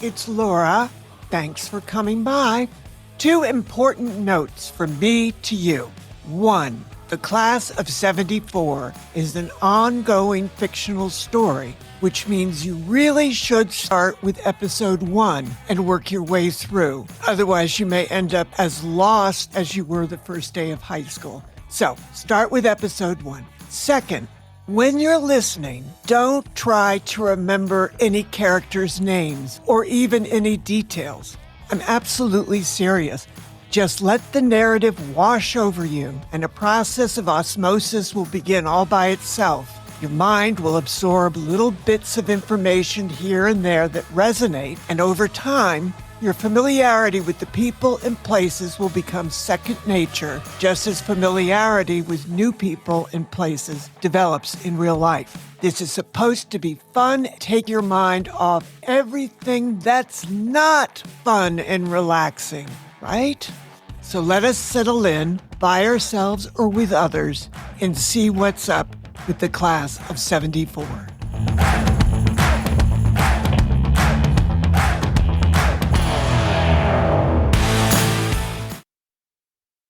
it's Laura. Thanks for coming by. 2 important notes from me to you. 1, the Class of 74 is an ongoing fictional story, which means you really should start with episode 1 and work your way through. Otherwise, you may end up as lost as you were the first day of high school. So, start with episode 1. Second, when you're listening, don't try to remember any characters' names or even any details. I'm absolutely serious. Just let the narrative wash over you, and a process of osmosis will begin all by itself. Your mind will absorb little bits of information here and there that resonate, and over time, your familiarity with the people and places will become second nature, just as familiarity with new people and places develops in real life. This is supposed to be fun. Take your mind off everything that's not fun and relaxing, right? So let us settle in, by ourselves or with others, and see what's up with the Class of 74.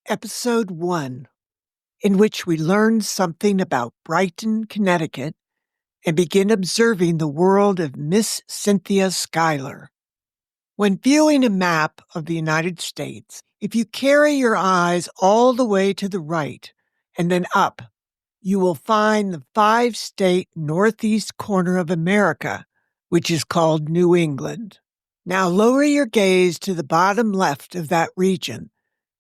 Episode 1, in which we learn something about Brighton, Connecticut, and begin observing the world of Miss Cynthia Schuyler. When viewing a map of the United States, if you carry your eyes all the way to the right and then up, you will find the 5-state northeast corner of America, which is called New England. Now lower your gaze to the bottom left of that region,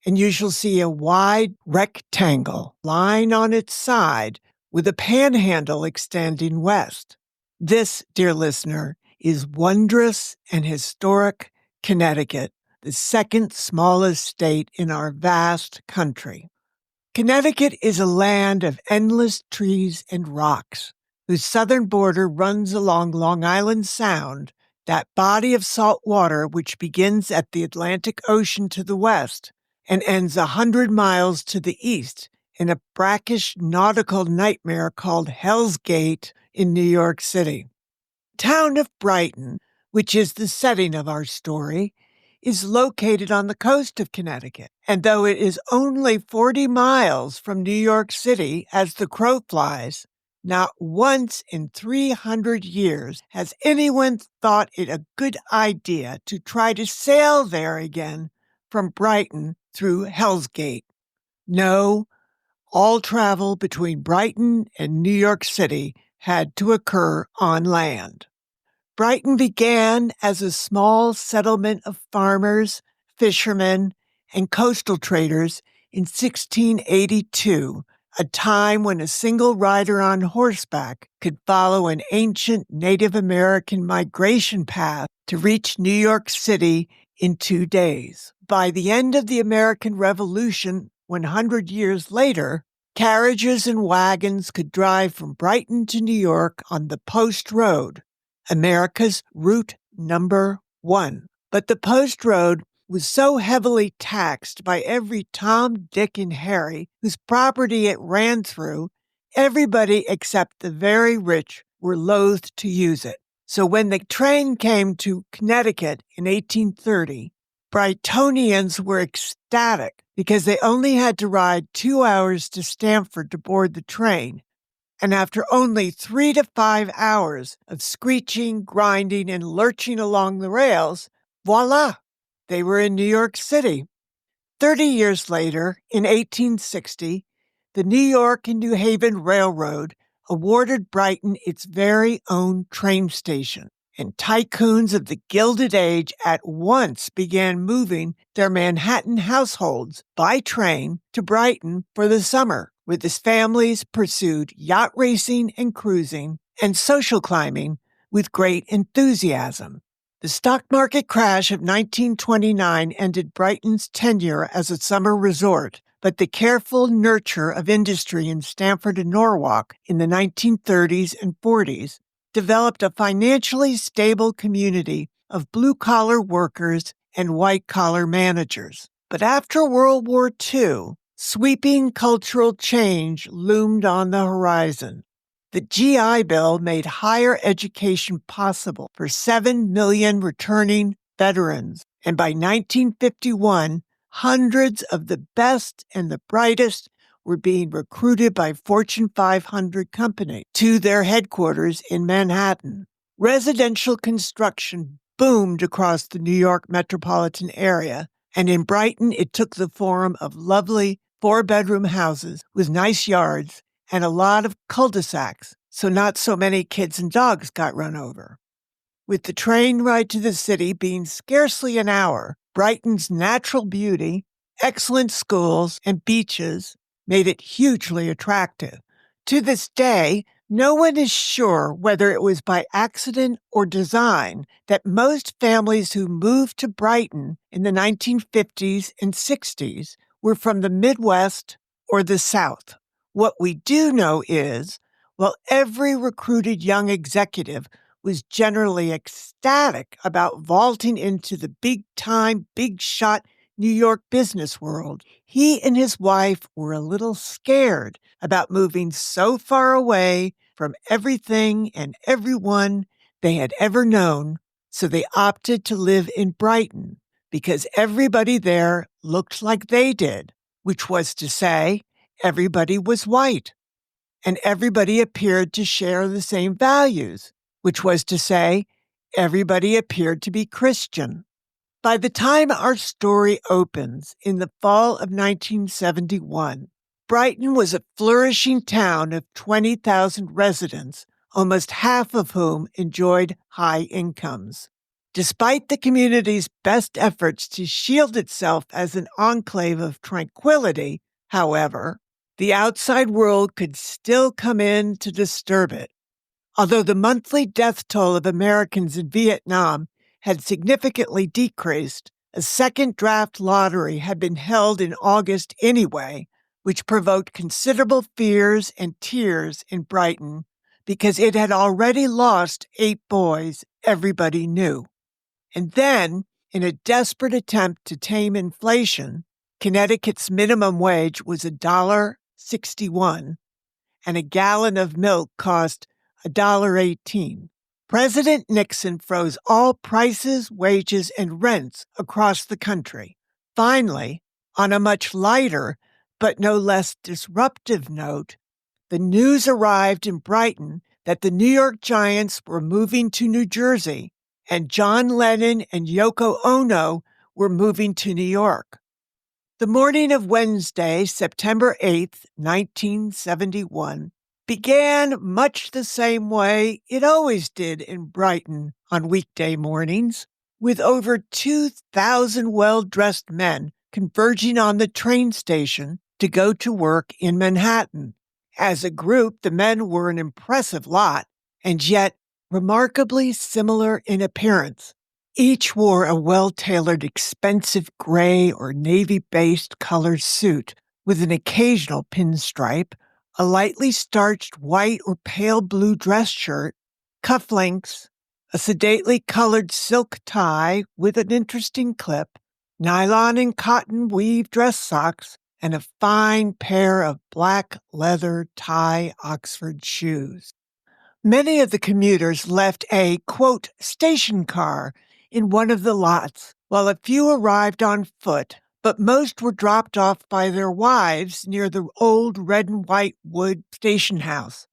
and you shall see a wide rectangle lying on its side with a panhandle extending west. This, dear listener, is wondrous and historic Connecticut, the second smallest state in our vast country. Connecticut is a land of endless trees and rocks, whose southern border runs along Long Island Sound, that body of salt water which begins at the Atlantic Ocean to the west and ends 100 miles to the east in a brackish nautical nightmare called Hell's Gate in New York City. The town of Brighton, which is the setting of our story, is located on the coast of Connecticut, and though it is only 40 miles from New York City as the crow flies, not once in 300 years has anyone thought it a good idea to try to sail there again from Brighton through Hell's Gate. No, all travel between Brighton and New York City had to occur on land. Brighton began as a small settlement of farmers, fishermen, and coastal traders in 1682, a time when a single rider on horseback could follow an ancient Native American migration path to reach New York City in 2 days. By the end of the American Revolution, 100 years later, carriages and wagons could drive from Brighton to New York on the Post Road, America's route number 1. But the Post Road was so heavily taxed by every Tom, Dick, and Harry whose property it ran through, everybody except the very rich were loath to use it. So when the train came to Connecticut in 1830, Brightonians were ecstatic because they only had to ride 2 hours to Stamford to board the train. And after only 3 to 5 hours of screeching, grinding, and lurching along the rails, voila, they were in New York City. 30 years later, in 1860, the New York and New Haven Railroad awarded Brighton its very own train station, and tycoons of the Gilded Age at once began moving their Manhattan households by train to Brighton for the summer, where the families pursued yacht racing and cruising and social climbing with great enthusiasm. The stock market crash of 1929 ended Brighton's tenure as a summer resort, but the careful nurture of industry in Stamford and Norwalk in the 1930s and 40s developed a financially stable community of blue-collar workers and white-collar managers. But after World War II, sweeping cultural change loomed on the horizon. The GI Bill made higher education possible for 7 million returning veterans, and by 1951, hundreds of the best and the brightest were being recruited by Fortune 500 companies to their headquarters in Manhattan. Residential construction boomed across the New York metropolitan area, and in Brighton it took the form of lovely 4-bedroom houses with nice yards and a lot of cul-de-sacs, so not so many kids and dogs got run over. With the train ride to the city being scarcely an hour, Brighton's natural beauty, excellent schools, and beaches made it hugely attractive. To this day, no one is sure whether it was by accident or design that most families who moved to Brighton in the 1950s and 60s were from the Midwest or the South. What we do know is, while every recruited young executive was generally ecstatic about vaulting into the big-time, big-shot New York business world, he and his wife were a little scared about moving so far away from everything and everyone they had ever known, so they opted to live in Brighton because everybody there looked like they did, which was to say, everybody was white, and everybody appeared to share the same values, which was to say, everybody appeared to be Christian. By the time our story opens in the fall of 1971, Brighton was a flourishing town of 20,000 residents, almost half of whom enjoyed high incomes. Despite the community's best efforts to shield itself as an enclave of tranquility, however, the outside world could still come in to disturb it. Although the monthly death toll of Americans in Vietnam had significantly decreased, a second draft lottery had been held in August anyway, which provoked considerable fears and tears in Brighton because it had already lost 8 boys everybody knew. And then, in a desperate attempt to tame inflation, Connecticut's minimum wage was $1.61, and a gallon of milk cost $1.18. President Nixon froze all prices, wages, and rents across the country. Finally, on a much lighter but no less disruptive note, the news arrived in Brighton that the New York Giants were moving to New Jersey, and John Lennon and Yoko Ono were moving to New York. The morning of Wednesday, September 8th, 1971, began much the same way it always did in Brighton on weekday mornings, with over 2,000 well-dressed men converging on the train station to go to work in Manhattan. As a group, the men were an impressive lot, and yet remarkably similar in appearance. Each wore a well-tailored, expensive gray or navy-based colored suit with an occasional pinstripe, a lightly starched white or pale blue dress shirt, cufflinks, a sedately colored silk tie with an interesting clip, nylon and cotton weave dress socks, and a fine pair of black leather tie Oxford shoes. Many of the commuters left a, quote, station car in one of the lots, while a few arrived on foot, but most were dropped off by their wives near the old red and white wood station house.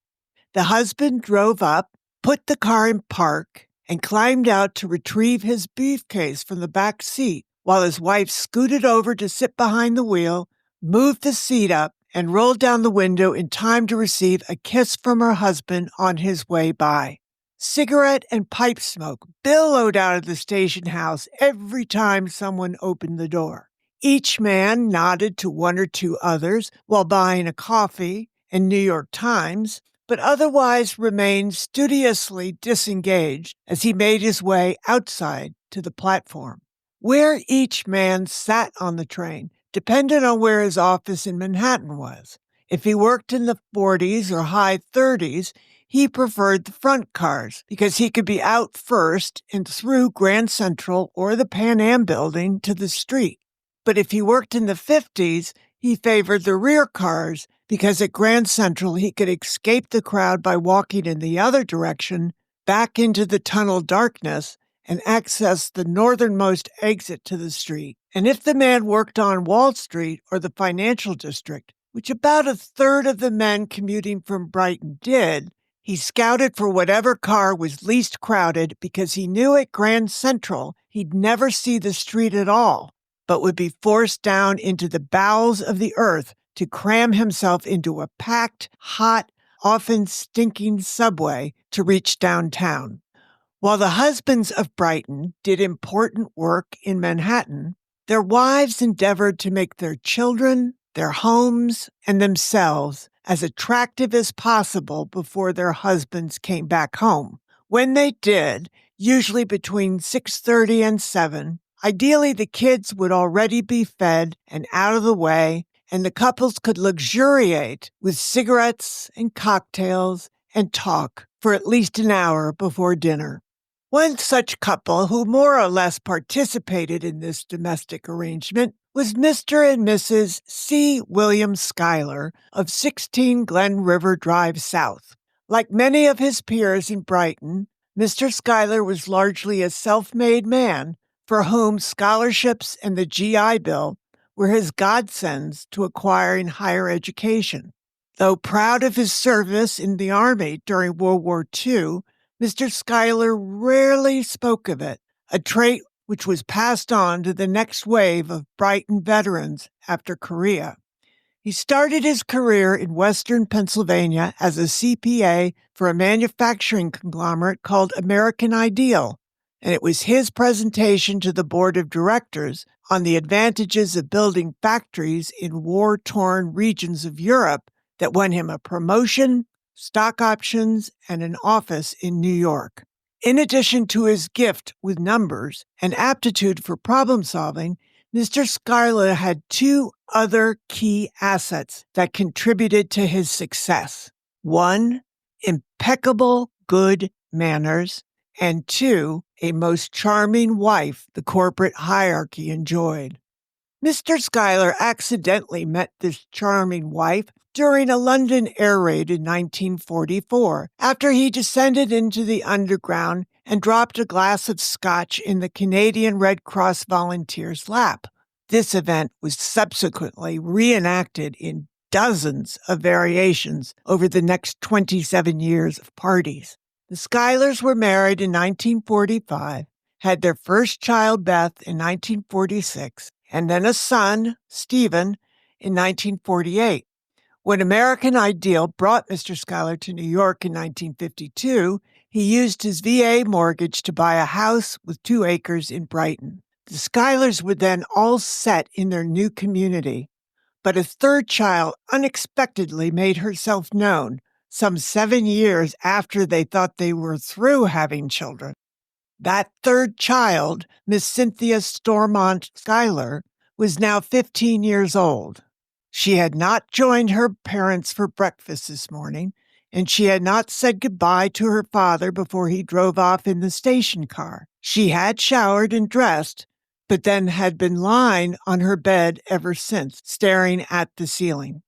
The husband drove up, put the car in park, and climbed out to retrieve his briefcase from the back seat, while his wife scooted over to sit behind the wheel, moved the seat up, and rolled down the window in time to receive a kiss from her husband on his way by. Cigarette and pipe smoke billowed out of the station house every time someone opened the door. Each man nodded to one or two others while buying a coffee and New York Times, but otherwise remained studiously disengaged as he made his way outside to the platform. Where each man sat on the train depended on where his office in Manhattan was. If he worked in the 40s or high 30s, he preferred the front cars because he could be out first and through Grand Central or the Pan Am building to the street. But if he worked in the 50s, he favored the rear cars because at Grand Central he could escape the crowd by walking in the other direction, back into the tunnel darkness, and access the northernmost exit to the street. And if the man worked on Wall Street or the financial district, which about a third of the men commuting from Brighton did, he scouted for whatever car was least crowded because he knew at Grand Central he'd never see the street at all, but would be forced down into the bowels of the earth to cram himself into a packed, hot, often stinking subway to reach downtown. While the husbands of Brighton did important work in Manhattan, their wives endeavored to make their children, their homes, and themselves as attractive as possible before their husbands came back home. When they did, usually between 6:30 and 7, ideally the kids would already be fed and out of the way, and the couples could luxuriate with cigarettes and cocktails and talk for at least an hour before dinner. One such couple who more or less participated in this domestic arrangement was Mr. and Mrs. C. William Schuyler of 16 Glen River Drive South. Like many of his peers in Brighton, Mr. Schuyler was largely a self-made man for whom scholarships and the GI Bill were his godsends to acquiring higher education. Though proud of his service in the Army during World War II, Mr. Schuyler rarely spoke of it, a trait which was passed on to the next wave of Brighton veterans after Korea. He started his career in Western Pennsylvania as a CPA for a manufacturing conglomerate called American Ideal, and it was his presentation to the board of directors on the advantages of building factories in war-torn regions of Europe that won him a promotion, stock options, and an office in New York. In addition to his gift with numbers and aptitude for problem solving, Mr. Schuyler had two other key assets that contributed to his success. One, impeccable good manners, and two, a most charming wife the corporate hierarchy enjoyed. Mr. Schuyler accidentally met this charming wife during a London air raid in 1944, after he descended into the underground and dropped a glass of scotch in the Canadian Red Cross volunteer's lap. This event was subsequently reenacted in dozens of variations over the next 27 years of parties. The Schuylers were married in 1945, had their first child, Beth, in 1946, and then a son, Stephen, in 1948. When American Ideal brought Mr. Schuyler to New York in 1952, he used his VA mortgage to buy a house with 2 acres in Brighton. The Schuylers were then all set in their new community, but a third child unexpectedly made herself known some 7 years after they thought they were through having children. That third child, Miss Cynthia Stormont Schuyler, was now 15 years old. She had not joined her parents for breakfast this morning, and she had not said goodbye to her father before he drove off in the station car. She had showered and dressed, but then had been lying on her bed ever since, staring at the ceiling.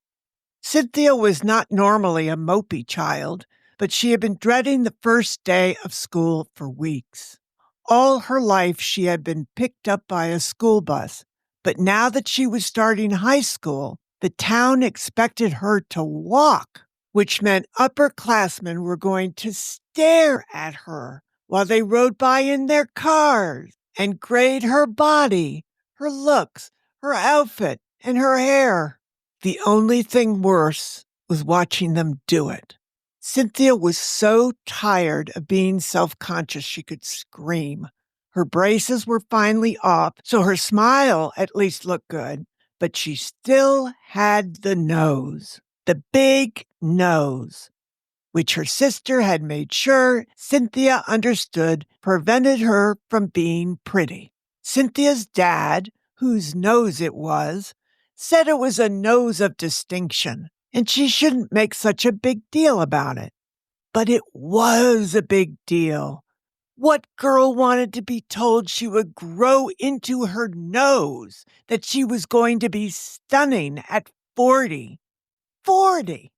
Cynthia was not normally a mopey child, but she had been dreading the first day of school for weeks. All her life she had been picked up by a school bus, but now that she was starting high school, the town expected her to walk, which meant upperclassmen were going to stare at her while they rode by in their cars and grade her body, her looks, her outfit, and her hair. The only thing worse was watching them do it. Cynthia was so tired of being self-conscious she could scream. Her braces were finally off, so her smile at least looked good, but she still had the nose, the big nose, which her sister had made sure Cynthia understood prevented her from being pretty. Cynthia's dad, whose nose it was, said it was a nose of distinction, and she shouldn't make such a big deal about it. But it was a big deal. What girl wanted to be told she would grow into her nose, that she was going to be stunning at 40? 40.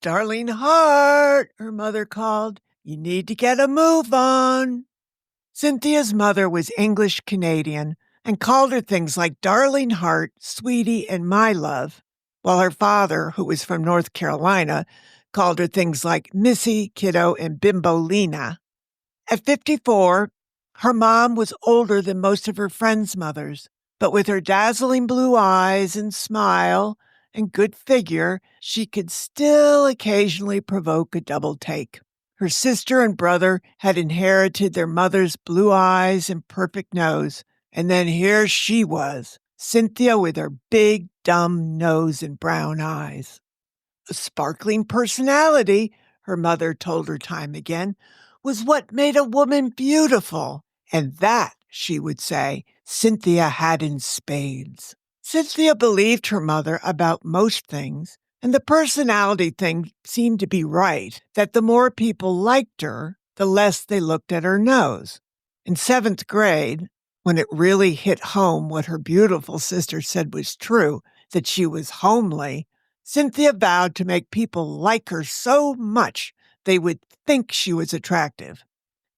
"Darling heart," her mother called, "you need to get a move on." Cynthia's mother was English-Canadian and called her things like darling heart, sweetie, and my love, while her father, who was from North Carolina, called her things like Missy, kiddo, and Bimbolina. At 54, her mom was older than most of her friends' mothers, but with her dazzling blue eyes and smile and good figure, she could still occasionally provoke a double take. Her sister and brother had inherited their mother's blue eyes and perfect nose, and then here she was, Cynthia with her big, dumb nose and brown eyes. A sparkling personality, her mother told her time again, was what made a woman beautiful. And that, she would say, Cynthia had in spades. Cynthia believed her mother about most things, and the personality thing seemed to be right, that the more people liked her, the less they looked at her nose. In 7th grade, when it really hit home what her beautiful sister said was true, that she was homely, Cynthia vowed to make people like her so much they would think she was attractive.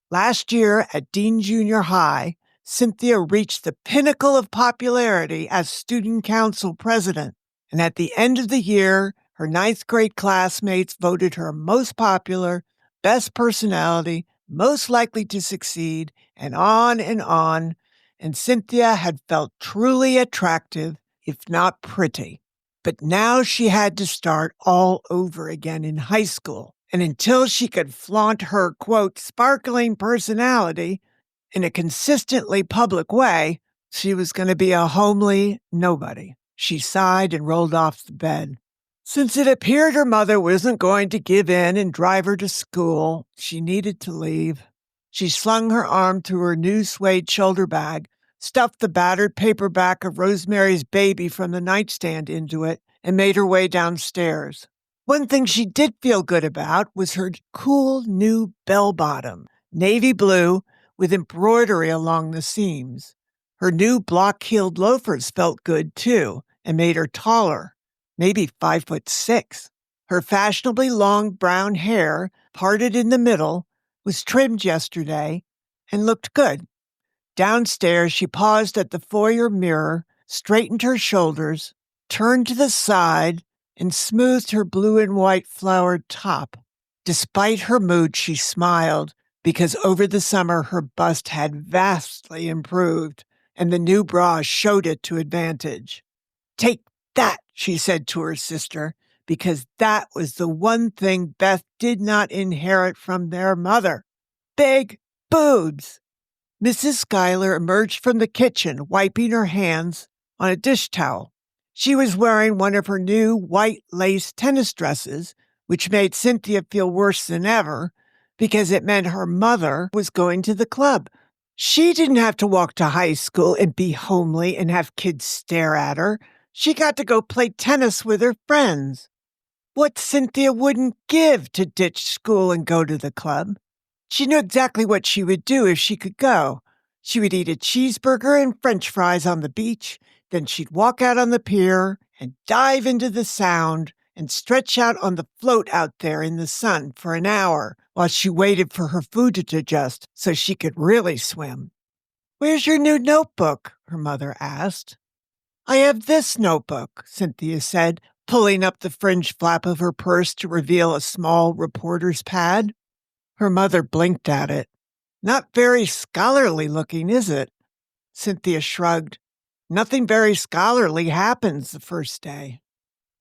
Last year at Dean Junior High, Cynthia reached the pinnacle of popularity as student council president, and at the end of the year, her 9th grade classmates voted her most popular, best personality, most likely to succeed, and on, and Cynthia had felt truly attractive, if not pretty. But now she had to start all over again in high school. And until she could flaunt her, quote, sparkling personality in a consistently public way, she was going to be a homely nobody. She sighed and rolled off the bed. Since it appeared her mother wasn't going to give in and drive her to school, she needed to leave. She slung her arm through her new suede shoulder bag, stuffed the battered paperback of Rosemary's Baby from the nightstand into it, and made her way downstairs. One thing she did feel good about was her cool new bell-bottom, navy blue with embroidery along the seams. Her new block-heeled loafers felt good, too, and made her taller, maybe 5'6". Her fashionably long brown hair, parted in the middle, was trimmed yesterday and looked good. Downstairs, she paused at the foyer mirror, straightened her shoulders, turned to the side, and smoothed her blue and white flowered top. Despite her mood, she smiled, because over the summer her bust had vastly improved, and the new bra showed it to advantage. "Take that," she said to her sister, because that was the one thing Beth did not inherit from their mother. Big boobs. Mrs. Schuyler emerged from the kitchen, wiping her hands on a dish towel. She was wearing one of her new white lace tennis dresses, which made Cynthia feel worse than ever because it meant her mother was going to the club. She didn't have to walk to high school and be homely and have kids stare at her. She got to go play tennis with her friends. What Cynthia wouldn't give to ditch school and go to the club. She knew exactly what she would do if she could go. She would eat a cheeseburger and French fries on the beach, then she'd walk out on the pier and dive into the Sound and stretch out on the float out there in the sun for an hour while she waited for her food to digest so she could really swim. "Where's your new notebook?" her mother asked. "I have this notebook," Cynthia said, pulling up the fringe flap of her purse to reveal a small reporter's pad. Her mother blinked at it. "Not very scholarly looking, is it?" Cynthia shrugged. "Nothing very scholarly happens the first day."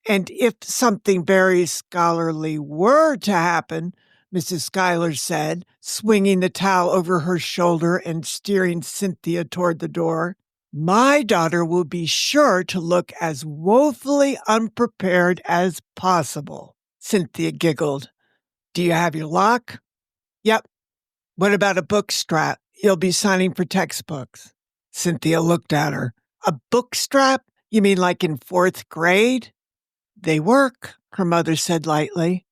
"And if something very scholarly were to happen," Mrs. Schuyler said, swinging the towel over her shoulder and steering Cynthia toward the door, "my daughter will be sure to look as woefully unprepared as possible." Cynthia giggled. "Do you have your lock?" "Yep." "What about a book strap? You'll be signing for textbooks." Cynthia looked at her. "A book strap? You mean like in 4th grade?" "They work," her mother said lightly.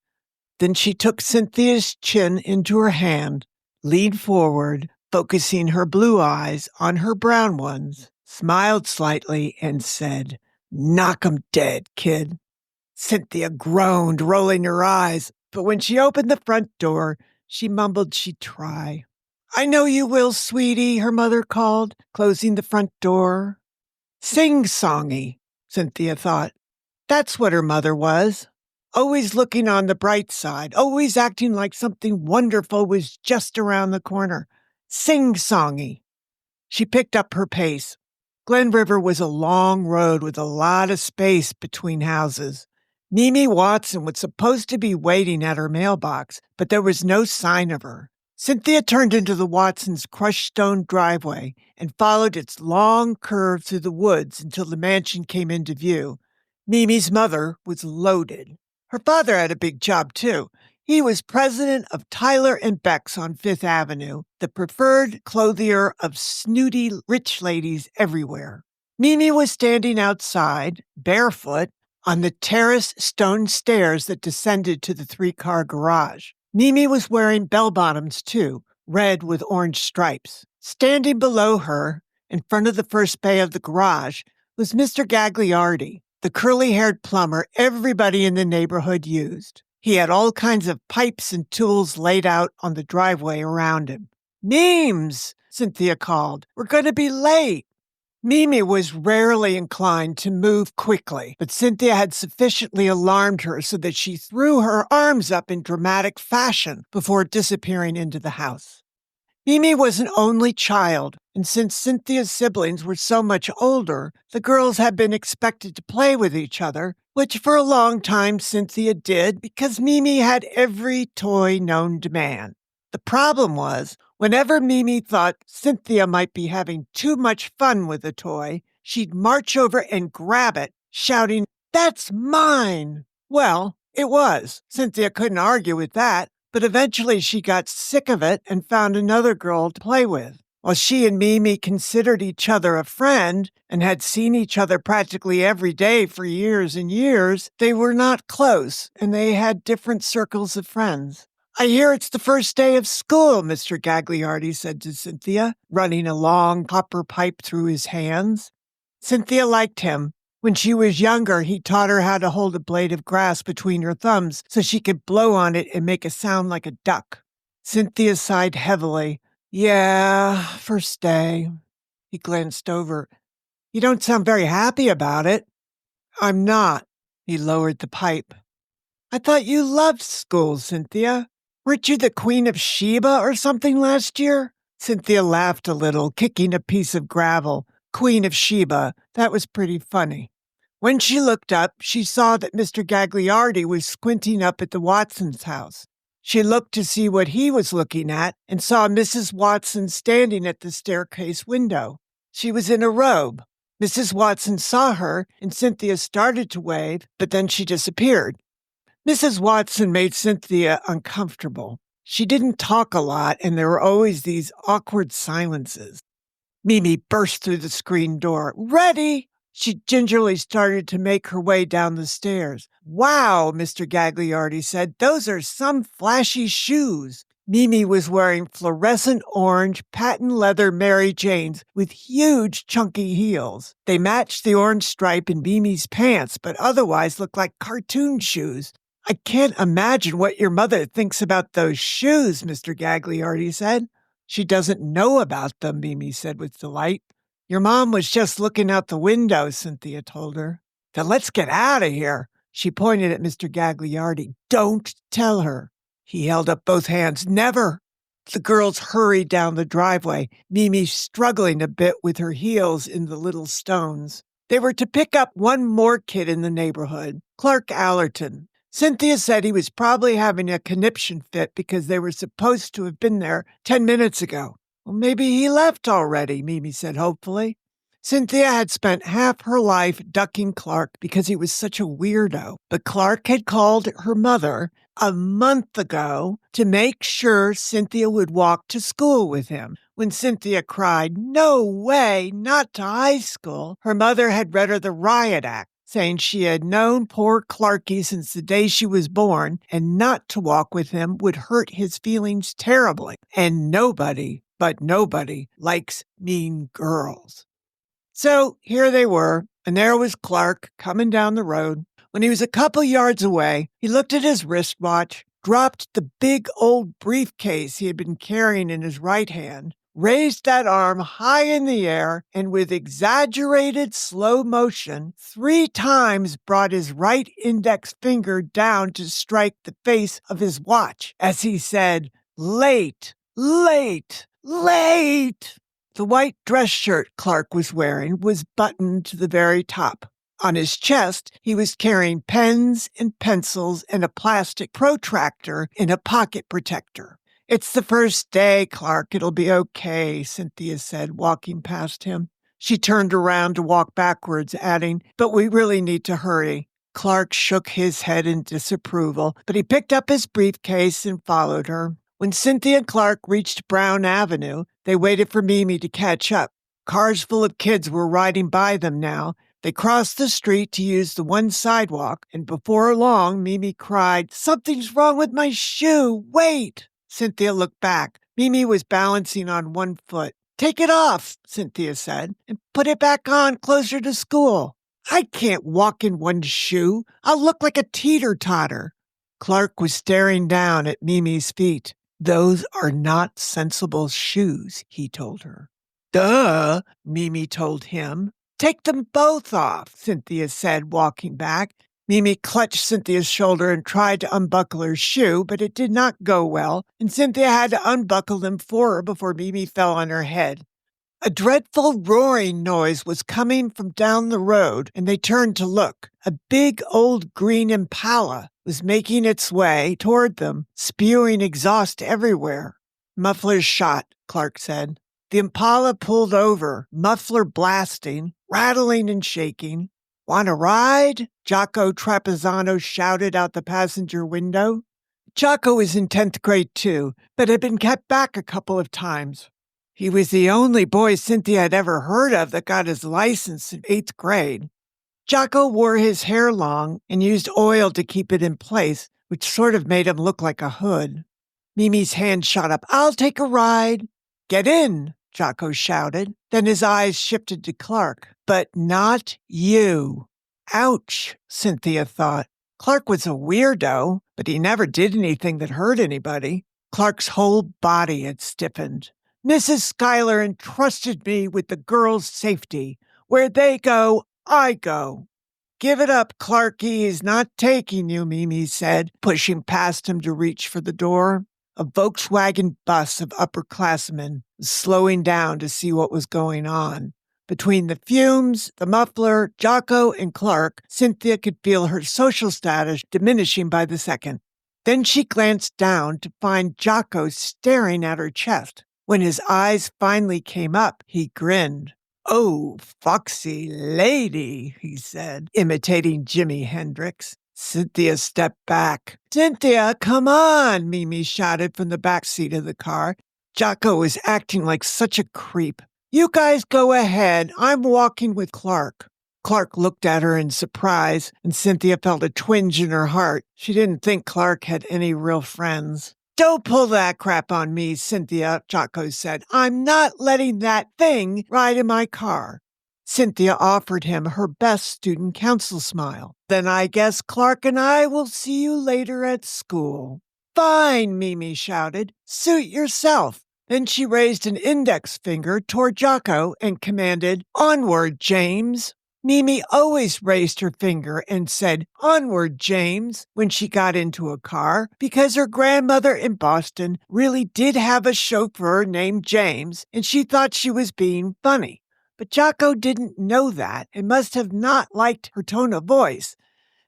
Then she took Cynthia's chin into her hand, leaned forward, focusing her blue eyes on her brown ones, smiled slightly, and said, "Knock 'em dead, kid." Cynthia groaned, rolling her eyes, but when she opened the front door, she mumbled she'd try. I know you will, sweetie, her mother called, closing the front door. Sing-songy, Cynthia thought. That's what her mother was. Always looking on the bright side, always acting like something wonderful was just around the corner. Sing-songy. She picked up her pace. Glen River was a long road with a lot of space between houses. Mimi Watson was supposed to be waiting at her mailbox, but there was no sign of her. Cynthia turned into the Watsons' crushed stone driveway and followed its long curve through the woods until the mansion came into view. Mimi's mother was loaded. Her father had a big job, too. He was president of Tyler and Beck's on Fifth Avenue, the preferred clothier of snooty rich ladies everywhere. Mimi was standing outside, barefoot, on the terraced stone stairs that descended to the three-car garage. Mimi was wearing bell-bottoms, too, red with orange stripes. Standing below her, in front of the first bay of the garage, was Mr. Gagliardi, the curly-haired plumber everybody in the neighborhood used. He had all kinds of pipes and tools laid out on the driveway around him. Memes, Cynthia called. We're going to be late. Mimi was rarely inclined to move quickly, but Cynthia had sufficiently alarmed her so that she threw her arms up in dramatic fashion before disappearing into the house. Mimi was an only child, and since Cynthia's siblings were so much older, the girls had been expected to play with each other, which for a long time Cynthia did because Mimi had every toy known to man. The problem was, whenever Mimi thought Cynthia might be having too much fun with a toy, she'd march over and grab it, shouting, "That's mine!" Well, it was. Cynthia couldn't argue with that, but eventually she got sick of it and found another girl to play with. While she and Mimi considered each other a friend and had seen each other practically every day for years and years, they were not close and they had different circles of friends. I hear it's the first day of school, Mr. Gagliardi said to Cynthia, running a long copper pipe through his hands. Cynthia liked him. When she was younger, he taught her how to hold a blade of grass between her thumbs so she could blow on it and make a sound like a duck. Cynthia sighed heavily. Yeah, first day. He glanced over. You don't sound very happy about it. I'm not. He lowered the pipe. I thought you loved school, Cynthia. Weren't you the Queen of Sheba or something last year? Cynthia laughed a little, kicking a piece of gravel. Queen of Sheba. That was pretty funny. When she looked up, she saw that Mr. Gagliardi was squinting up at the Watsons' house. She looked to see what he was looking at and saw Mrs. Watson standing at the staircase window. She was in a robe. Mrs. Watson saw her, and Cynthia started to wave, but then she disappeared. Mrs. Watson made Cynthia uncomfortable. She didn't talk a lot, and there were always these awkward silences. Mimi burst through the screen door. Ready! She gingerly started to make her way down the stairs. Wow, Mr. Gagliardi said, those are some flashy shoes. Mimi was wearing fluorescent orange patent leather Mary Janes with huge chunky heels. They matched the orange stripe in Mimi's pants, but otherwise looked like cartoon shoes. I can't imagine what your mother thinks about those shoes, Mr. Gagliardi said. She doesn't know about them, Mimi said with delight. Your mom was just looking out the window, Cynthia told her. Then let's get out of here. She pointed at Mr. Gagliardi. Don't tell her. He held up both hands. Never. The girls hurried down the driveway, Mimi struggling a bit with her heels in the little stones. They were to pick up one more kid in the neighborhood, Clark Allerton. Cynthia said he was probably having a conniption fit because they were supposed to have been there 10 minutes ago. Well, maybe he left already, Mimi said hopefully. Cynthia had spent half her life ducking Clark because he was such a weirdo. But Clark had called her mother a month ago to make sure Cynthia would walk to school with him. When Cynthia cried, "No way, not to high school," her mother had read her the riot act, saying she had known poor Clarky since the day she was born, and not to walk with him would hurt his feelings terribly. And nobody, but nobody, likes mean girls. So here they were, and there was Clark coming down the road, When he was a couple yards away, he looked at his wristwatch, dropped the big old briefcase he had been carrying in his right hand, raised that arm high in the air, and with exaggerated slow motion, 3 times brought his right index finger down to strike the face of his watch as he said, "Late, late, late." The white dress shirt Clark was wearing was buttoned to the very top. On his chest, he was carrying pens and pencils and a plastic protractor in a pocket protector. "It's the first day, Clark. It'll be okay," Cynthia said, walking past him. She turned around to walk backwards, adding, "But we really need to hurry." Clark shook his head in disapproval, but he picked up his briefcase and followed her. When Cynthia and Clark reached Brown Avenue, they waited for Mimi to catch up. Cars full of kids were riding by them now. They crossed the street to use the one sidewalk, and before long, Mimi cried, "Something's wrong with my shoe! Wait!" Cynthia looked back. Mimi was balancing on one foot. "Take it off," Cynthia said, "and put it back on closer to school." "I can't walk in one shoe. I'll look like a teeter-totter." Clark was staring down at Mimi's feet. "Those are not sensible shoes," he told her. "Duh," Mimi told him. "Take them both off," Cynthia said, walking back. Mimi clutched Cynthia's shoulder and tried to unbuckle her shoe, but it did not go well, and Cynthia had to unbuckle them for her before Mimi fell on her head. A dreadful roaring noise was coming from down the road, and they turned to look. A big old green Impala was making its way toward them, spewing exhaust everywhere. "Muffler's shot," Clark said. The Impala pulled over, muffler blasting, rattling and shaking. "Want a ride?" Jocko Trapezzano shouted out the passenger window. Jocko was in 10th grade too, but had been kept back a couple of times. He was the only boy Cynthia had ever heard of that got his license in 8th grade. Jocko wore his hair long and used oil to keep it in place, which sort of made him look like a hood. Mimi's hand shot up. "I'll take a ride." "Get in," Jocko shouted. Then his eyes shifted to Clark. "But not you." Ouch, Cynthia thought. Clark was a weirdo, but he never did anything that hurt anybody. Clark's whole body had stiffened. "Mrs. Schuyler entrusted me with the girls' safety. Where they go, I go." "Give it up, Clarky. He's not taking you," Mimi said, pushing past him to reach for the door. A Volkswagen bus of upperclassmen was slowing down to see what was going on. Between the fumes, the muffler, Jocko, and Clark, Cynthia could feel her social status diminishing by the second. Then she glanced down to find Jocko staring at her chest. When his eyes finally came up, he grinned. "Oh, foxy lady," he said, imitating Jimi Hendrix. Cynthia stepped back. "Cynthia, come on," Mimi shouted from the back seat of the car. Jocko was acting like such a creep. "You guys go ahead. I'm walking with Clark." Clark looked at her in surprise, and Cynthia felt a twinge in her heart. She didn't think Clark had any real friends. "Don't pull that crap on me, Cynthia," Jocko said. "I'm not letting that thing ride in my car." Cynthia offered him her best student council smile. "Then I guess Clark and I will see you later at school." "Fine," Mimi shouted. "Suit yourself." Then she raised an index finger toward Jocko and commanded, "Onward, James." Mimi always raised her finger and said, "Onward, James," when she got into a car, because her grandmother in Boston really did have a chauffeur named James, and she thought she was being funny. But Jocko didn't know that and must have not liked her tone of voice,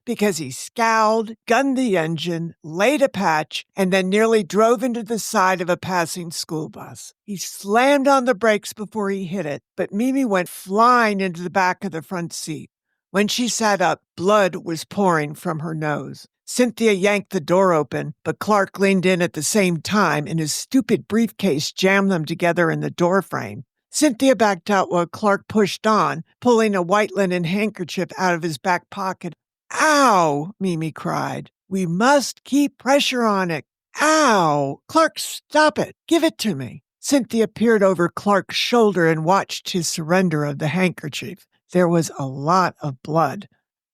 because he scowled, gunned the engine, laid a patch, and then nearly drove into the side of a passing school bus. He slammed on the brakes before he hit it, but Mimi went flying into the back of the front seat. When she sat up, blood was pouring from her nose. Cynthia yanked the door open, but Clark leaned in at the same time, and his stupid briefcase jammed them together in the doorframe. Cynthia backed out while Clark pushed on, pulling a white linen handkerchief out of his back pocket. "Ow!" Mimi cried. "We must keep pressure on it. Ow! Clark, stop it. Give it to me." Cynthia peered over Clark's shoulder and watched his surrender of the handkerchief. There was a lot of blood.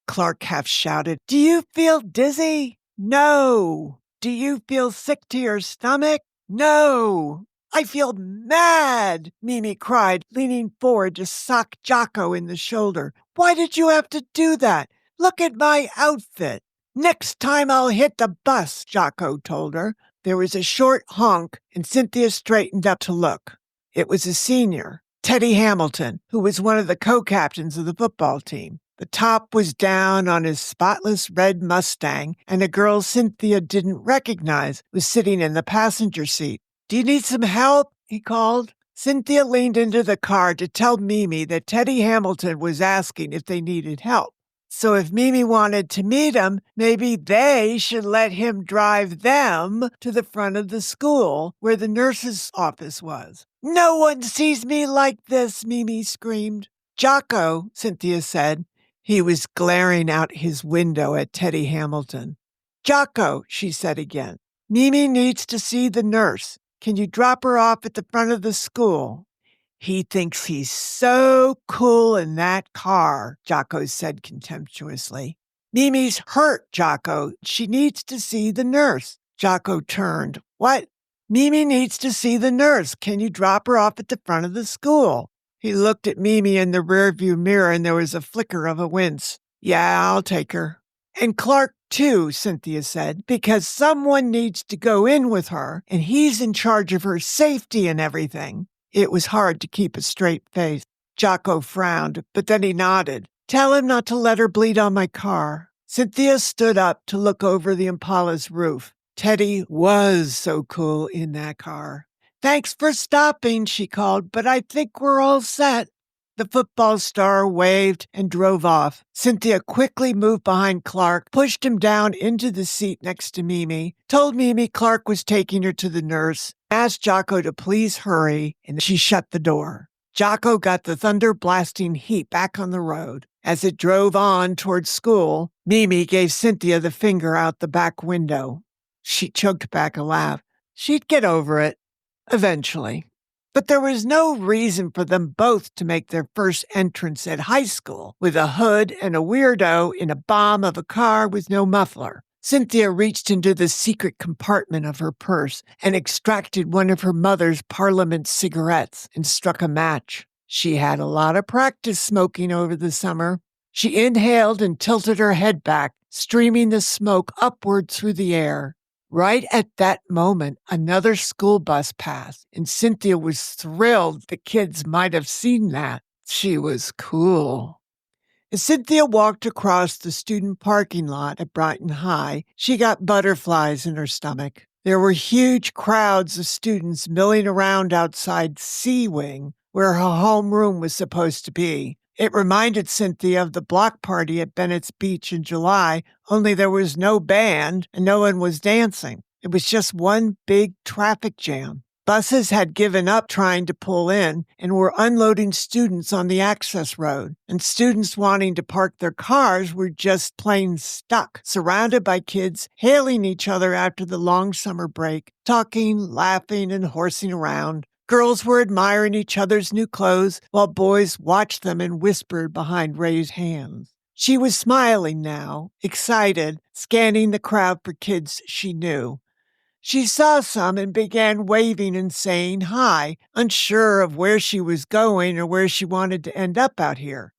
Clark half shouted. Do you feel dizzy? No. Do you feel sick to your stomach? No. I feel mad, Mimi cried, leaning forward to sock Jocko in the shoulder. Why did you have to do that? Look at my outfit. Next time I'll hit the bus, Jocko told her. There was a short honk, and Cynthia straightened up to look. It was a senior, Teddy Hamilton, who was one of the co-captains of the football team. The top was down on his spotless red Mustang, and a girl Cynthia didn't recognize was sitting in the passenger seat. Do you need some help? He called. Cynthia leaned into the car to tell Mimi that Teddy Hamilton was asking if they needed help. So if Mimi wanted to meet him, maybe they should let him drive them to the front of the school where the nurse's office was. No one sees me like this, Mimi screamed. Jocko, Cynthia said. He was glaring out his window at Teddy Hamilton. Jocko, she said again. Mimi needs to see the nurse. Can you drop her off at the front of the school? He thinks he's so cool in that car, Jocko said contemptuously. Mimi's hurt, Jocko. She needs to see the nurse. Jocko turned. What? Mimi needs to see the nurse. Can you drop her off at the front of the school? He looked at Mimi in the rearview mirror and there was a flicker of a wince. Yeah, I'll take her. And Clark, too, Cynthia said, because someone needs to go in with her and he's in charge of her safety and everything. It was hard to keep a straight face. Jocko frowned, but then he nodded. Tell him not to let her bleed on my car. Cynthia stood up to look over the Impala's roof. Teddy was so cool in that car. Thanks for stopping, she called, but I think we're all set. The football star waved and drove off. Cynthia quickly moved behind Clark, pushed him down into the seat next to Mimi, told Mimi Clark was taking her to the nurse, asked Jocko to please hurry, and she shut the door. Jocko got the thunder-blasting heat back on the road. As it drove on toward school, Mimi gave Cynthia the finger out the back window. She choked back a laugh. She'd get over it. Eventually. But there was no reason for them both to make their first entrance at high school with a hood and a weirdo in a bomb of a car with no muffler. Cynthia reached into the secret compartment of her purse and extracted one of her mother's Parliament cigarettes and struck a match. She had a lot of practice smoking over the summer. She inhaled and tilted her head back, streaming the smoke upward through the air. Right at that moment, another school bus passed, and Cynthia was thrilled the kids might have seen that. She was cool. As Cynthia walked across the student parking lot at Brighton High, she got butterflies in her stomach. There were huge crowds of students milling around outside C Wing, where her homeroom was supposed to be. It reminded Cynthia of the block party at Bennett's Beach in July, only there was no band and no one was dancing. It was just one big traffic jam. Buses had given up trying to pull in and were unloading students on the access road, and students wanting to park their cars were just plain stuck, surrounded by kids hailing each other after the long summer break, talking, laughing, and horsing around. Girls were admiring each other's new clothes, while boys watched them and whispered behind raised hands. She was smiling now, excited, scanning the crowd for kids she knew. She saw some and began waving and saying hi, unsure of where she was going or where she wanted to end up out here.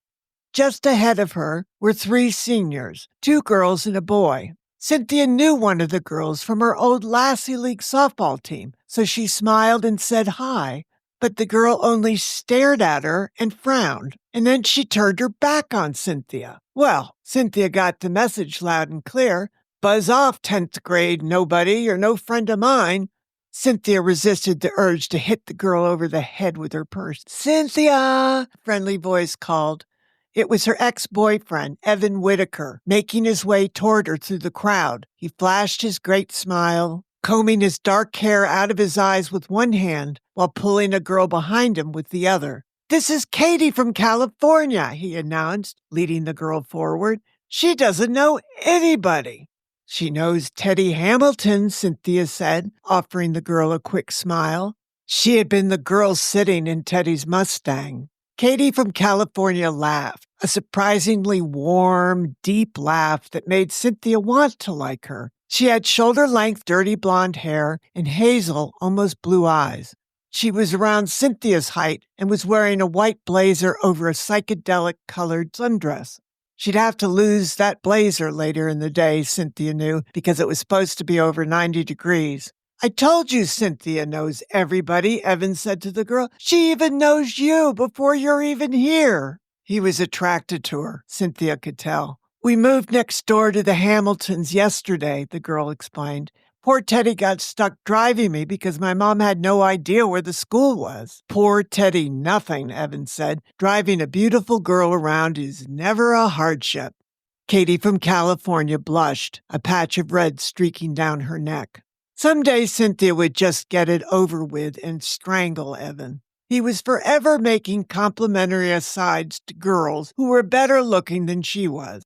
Just ahead of her were 3 seniors, 2 girls and a boy. Cynthia knew one of the girls from her old Lassie League softball team, so she smiled and said hi, but the girl only stared at her and frowned, and then she turned her back on Cynthia. Well, Cynthia got the message loud and clear. Buzz off, 10th grade nobody. You're no friend of mine. Cynthia resisted the urge to hit the girl over the head with her purse. Cynthia, a friendly voice called. It was her ex-boyfriend, Evan Whitaker, making his way toward her through the crowd. He flashed his great smile, combing his dark hair out of his eyes with one hand while pulling a girl behind him with the other. This is Katie from California, he announced, leading the girl forward. She doesn't know anybody. She knows Teddy Hamilton, Cynthia said, offering the girl a quick smile. She had been the girl sitting in Teddy's Mustang. Katie from California laughed. a surprisingly warm, deep laugh that made Cynthia want to like her. She had shoulder-length, dirty blonde hair and hazel, almost blue eyes. She was around Cynthia's height and was wearing a white blazer over a psychedelic-colored sundress. She'd have to lose that blazer later in the day, Cynthia knew, because it was supposed to be over 90 degrees. I told you Cynthia knows everybody, Evan said to the girl. She even knows you before you're even here. He was attracted to her, Cynthia could tell. We moved next door to the Hamiltons yesterday, the girl explained. Poor Teddy got stuck driving me because my mom had no idea where the school was. Poor Teddy nothing, Evan said. Driving a beautiful girl around is never a hardship. Katie from California blushed, a patch of red streaking down her neck. Someday Cynthia would just get it over with and strangle Evan. He was forever making complimentary asides to girls who were better looking than she was,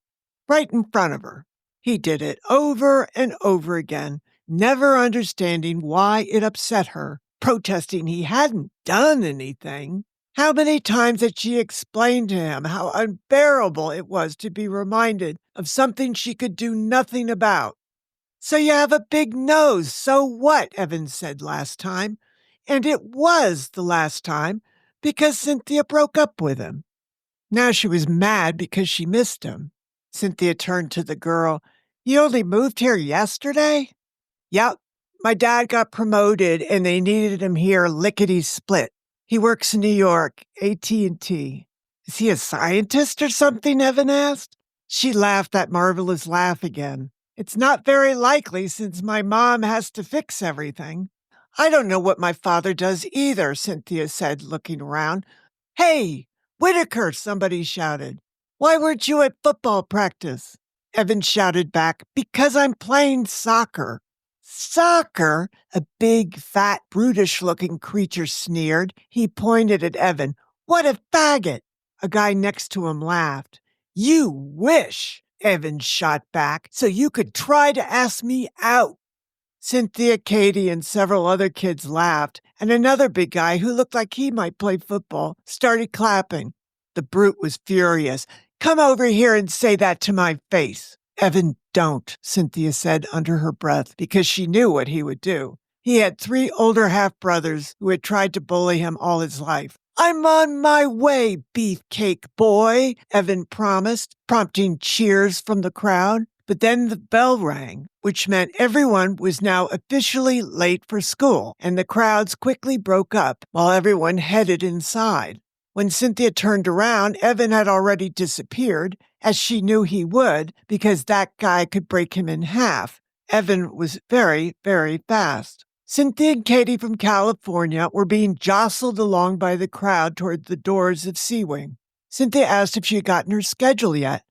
right in front of her. He did it over and over again, never understanding why it upset her, protesting he hadn't done anything. How many times had she explained to him how unbearable it was to be reminded of something she could do nothing about? So you have a big nose, so what? Evan said last time. And it was the last time because Cynthia broke up with him. Now she was mad because she missed him. Cynthia turned to the girl. You only moved here yesterday? Yep. My dad got promoted and they needed him here lickety-split. He works in New York, AT&T. Is he a scientist or something? Evan asked. She laughed that marvelous laugh again. It's not very likely since my mom has to fix everything. I don't know what my father does either, Cynthia said, looking around. Hey, Whitaker, somebody shouted. Why weren't you at football practice? Evan shouted back, because I'm playing soccer. Soccer? A big, fat, brutish-looking creature sneered. He pointed at Evan. What a faggot! A guy next to him laughed. You wish, Evan shot back, so you could try to ask me out. Cynthia, Katie, and several other kids laughed, and another big guy who looked like he might play football started clapping. The brute was furious. Come over here and say that to my face. Evan, don't, Cynthia said under her breath, because she knew what he would do. He had 3 older half-brothers who had tried to bully him all his life. I'm on my way, beefcake boy, Evan promised, prompting cheers from the crowd. But then the bell rang, which meant everyone was now officially late for school, and the crowds quickly broke up while everyone headed inside. When Cynthia turned around, Evan had already disappeared, as she knew he would, because that guy could break him in half. Evan was very, very fast. Cynthia and Katie from California were being jostled along by the crowd toward the doors of C Wing. Cynthia asked if she had gotten her schedule yet.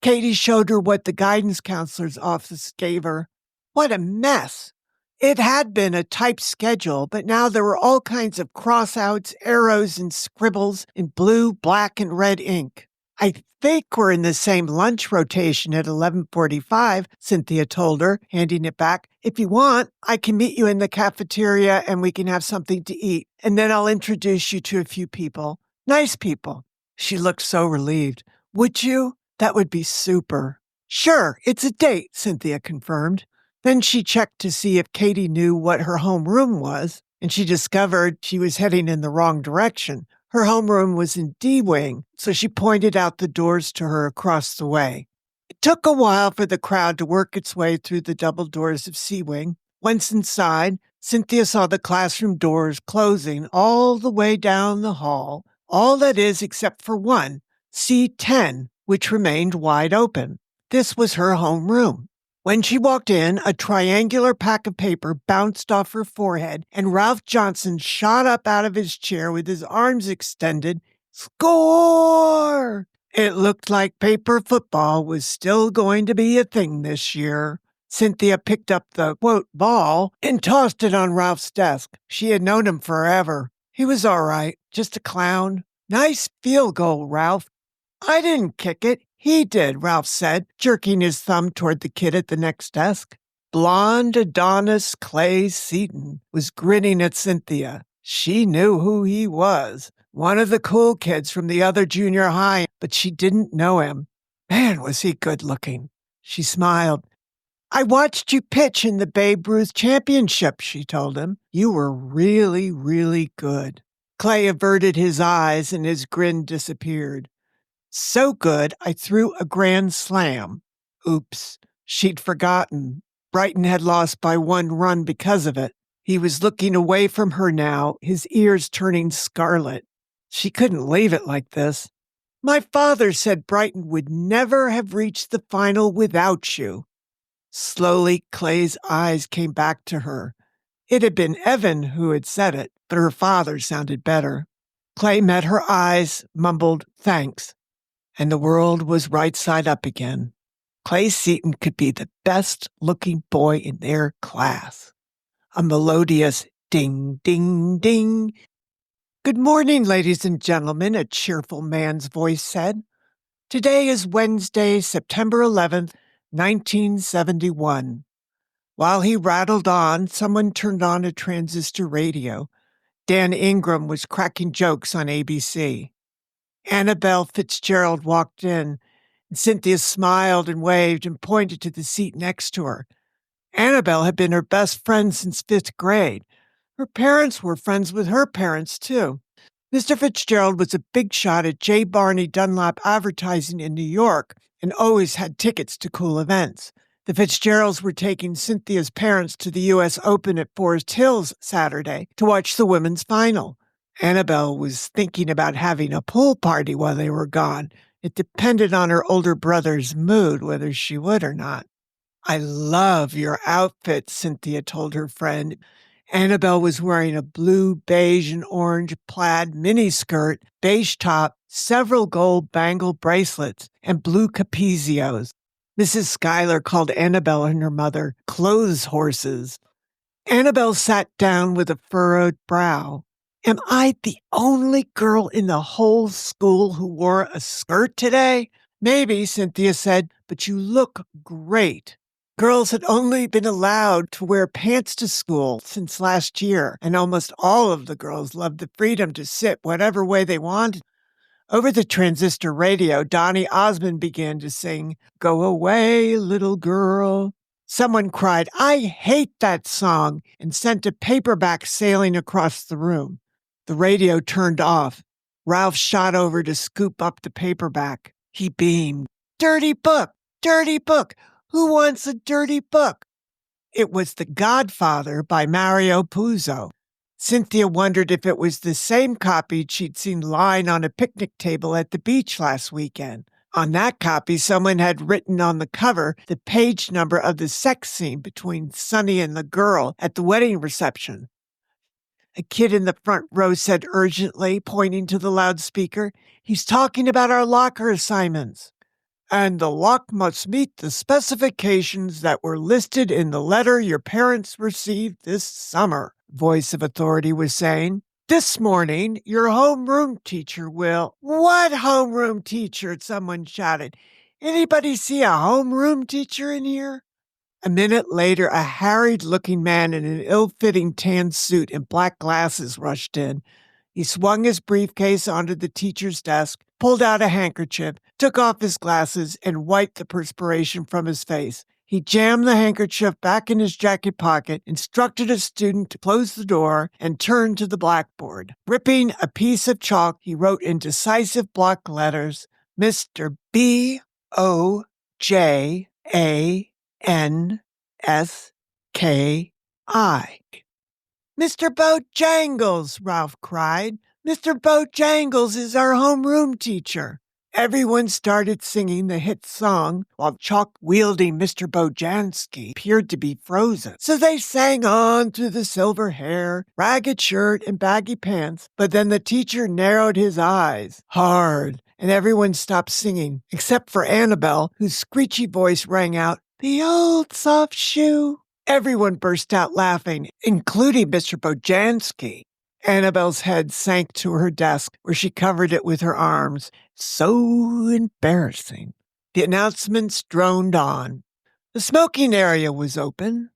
Katie showed her what the guidance counselor's office gave her. What a mess. It had been a typed schedule, but now there were all kinds of crossouts, arrows, and scribbles in blue, black, and red ink. I think we're in the same lunch rotation at 11:45, Cynthia told her, handing it back. If you want, I can meet you in the cafeteria and we can have something to eat, and then I'll introduce you to a few people. Nice people. She looked so relieved. Would you? That would be super. Sure, it's a date, Cynthia confirmed. Then she checked to see if Katie knew what her homeroom was, and she discovered she was heading in the wrong direction. Her homeroom was in D Wing, so she pointed out the doors to her across the way. It took a while for the crowd to work its way through the double doors of C Wing. Once inside, Cynthia saw the classroom doors closing all the way down the hall, all that is except for one, C10, which remained wide open. This was her homeroom. When she walked in, a triangular pack of paper bounced off her forehead, and Ralph Johnson shot up out of his chair with his arms extended. Score! It looked like paper football was still going to be a thing this year. Cynthia picked up the, quote, ball and tossed it on Ralph's desk. She had known him forever. He was all right, just a clown. Nice field goal, Ralph. I didn't kick it. He did, Ralph said, jerking his thumb toward the kid at the next desk. Blonde Adonis Clay Seaton was grinning at Cynthia. She knew who he was. one of the cool kids from the other junior high, but she didn't know him. Man, was he good looking. She smiled. I watched you pitch in the Babe Ruth Championship, she told him. You were really, really good. Clay averted his eyes and his grin disappeared. So good, I threw a grand slam. Oops, she'd forgotten. Brighton had lost by 1 run because of it. He was looking away from her now, his ears turning scarlet. She couldn't leave it like this. My father said Brighton would never have reached the final without you. Slowly, Clay's eyes came back to her. It had been Evan who had said it, but her father sounded better. Clay met her eyes, mumbled, thanks, and the world was right side up again. Clay Seaton could be the best-looking boy in their class. A melodious ding, ding, ding. Good morning, ladies and gentlemen, a cheerful man's voice said. Today is Wednesday, September 11th, 1971. While he rattled on, someone turned on a transistor radio. Dan Ingram was cracking jokes on ABC. Annabelle Fitzgerald walked in, and Cynthia smiled and waved and pointed to the seat next to her. Annabelle had been her best friend since 5th grade. Her parents were friends with her parents, too. Mr. Fitzgerald was a big shot at J. Barney Dunlap Advertising in New York and always had tickets to cool events. The Fitzgeralds were taking Cynthia's parents to the U.S. Open at Forest Hills Saturday to watch the women's final. Annabelle was thinking about having a pool party while they were gone. It depended on her older brother's mood whether she would or not. I love your outfit, Cynthia told her friend. Annabelle was wearing a blue, beige, and orange plaid miniskirt, beige top, several gold bangle bracelets, and blue capezios. Mrs. Schuyler called Annabelle and her mother clothes horses. Annabelle sat down with a furrowed brow. Am I the only girl in the whole school who wore a skirt today? Maybe, Cynthia said, but you look great. Girls had only been allowed to wear pants to school since last year, and almost all of the girls loved the freedom to sit whatever way they wanted. Over the transistor radio, Donny Osmond began to sing, Go Away, Little Girl. Someone cried, I hate that song, and sent a paperback sailing across the room. The radio turned off. Ralph shot over to scoop up the paperback. He beamed. Dirty book! Dirty book! Who wants a dirty book? It was The Godfather by Mario Puzo. Cynthia wondered if it was the same copy she'd seen lying on a picnic table at the beach last weekend. On that copy, someone had written on the cover the page number of the sex scene between Sonny and the girl at the wedding reception. A kid in the front row said urgently, pointing to the loudspeaker, He's talking about our locker assignments. And the lock must meet the specifications that were listed in the letter your parents received this summer, Voice of Authority was saying. This morning, your homeroom teacher will... What homeroom teacher? Someone shouted. Anybody see a homeroom teacher in here? A minute later, a harried-looking man in an ill-fitting tan suit and black glasses rushed in. He swung his briefcase onto the teacher's desk, pulled out a handkerchief, took off his glasses, and wiped the perspiration from his face. He jammed the handkerchief back in his jacket pocket, instructed a student to close the door, and turned to the blackboard. Ripping a piece of chalk, he wrote in decisive block letters, Mr. B-O-J-A-N-S-K-I. Mr. Bojangles, Ralph cried. Mr. Bojangles is our homeroom teacher. Everyone started singing the hit song while chalk-wielding Mr. Bojansky appeared to be frozen. So they sang on through the silver hair, ragged shirt, and baggy pants, but then the teacher narrowed his eyes hard, and everyone stopped singing, except for Annabelle, whose screechy voice rang out, The old soft shoe. Everyone burst out laughing, including Mr. Bojansky. Annabelle's head sank to her desk, where she covered it with her arms. So embarrassing. The announcements droned on. The smoking area was open.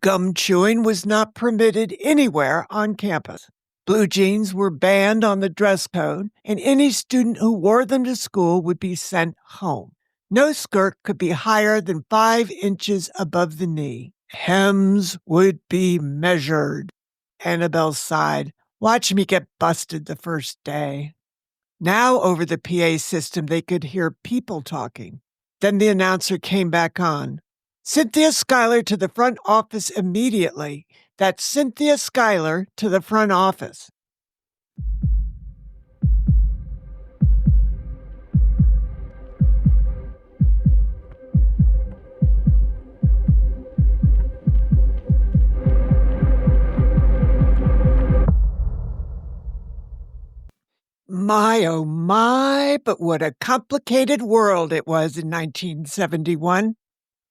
Gum chewing was not permitted anywhere on campus. Blue jeans were banned on the dress code, and any student who wore them to school would be sent home. No skirt could be higher than 5 inches above the knee. Hems would be measured. Annabelle sighed. Watch me get busted the first day. Now, over the PA system, they could hear people talking. Then the announcer came back on. Cynthia Schuyler to the front office immediately. That's Cynthia Schuyler to the front office. My, oh my, but what a complicated world it was in 1971.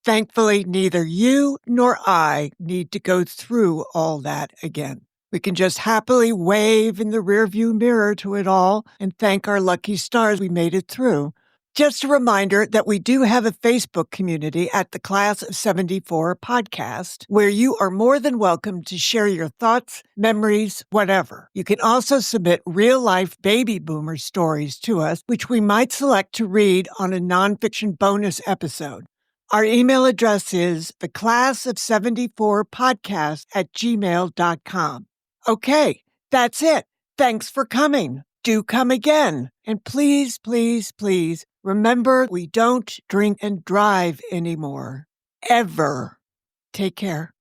Thankfully, neither you nor I need to go through all that again. We can just happily wave in the rearview mirror to it all and thank our lucky stars we made it through. Just a reminder that we do have a Facebook community at the Class of 74 podcast, where you are more than welcome to share your thoughts, memories, whatever. You can also submit real-life baby boomer stories to us, which we might select to read on a nonfiction bonus episode. Our email address is theclass of 74podcast@gmail.com. Okay, that's it. Thanks for coming. Do come again. And please, please, please, remember we don't drink and drive anymore. Ever. Take care.